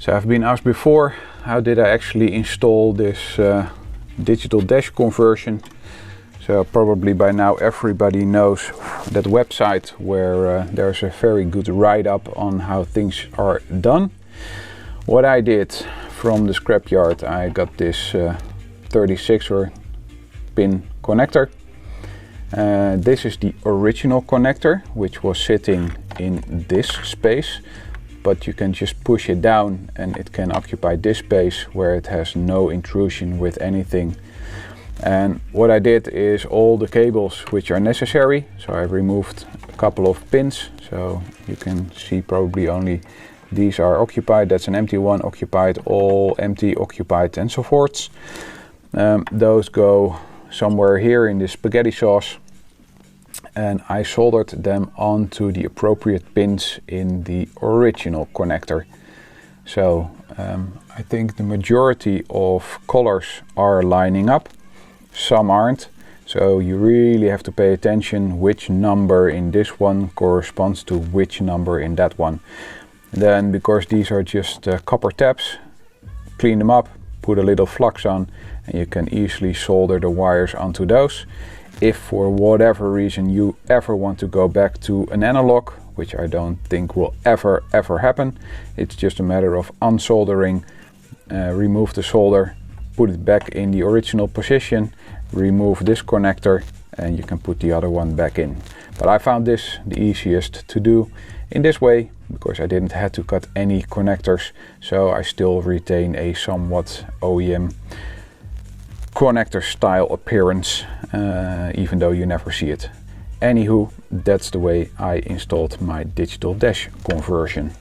So I've been asked before, how did I actually install this digital dash conversion? So probably by now everybody knows that website where there's a very good write-up on how things are done. What I did from the scrapyard, I got this 36 pin connector. This is the original connector, which was sitting in this space, but you can just push it down and it can occupy this space where it has no intrusion with anything. And what I did is all the cables which are necessary, so I removed a couple of pins, so you can see probably only these are occupied. That's an empty one, occupied, all empty, occupied, and so forth. Those go somewhere here in this spaghetti sauce, and I soldered them onto the appropriate pins in the original connector. So I think the majority of colors are lining up. Some aren't, so you really have to pay attention which number in this one corresponds to which number in that one. Then, because these are just copper tabs, clean them up, put a little flux on, and you can easily solder the wires onto those. If for whatever reason you ever want to go back to an analog, which I don't think will ever happen, it's just a matter of unsoldering, remove the solder, put it back in the original position, remove this connector, and you can put the other one back in. But I found this the easiest to do in this way, because I didn't have to cut any connectors, so I still retain a somewhat OEM connector style appearance, even though you never see it. Anywho, that's the way I installed my digital dash conversion.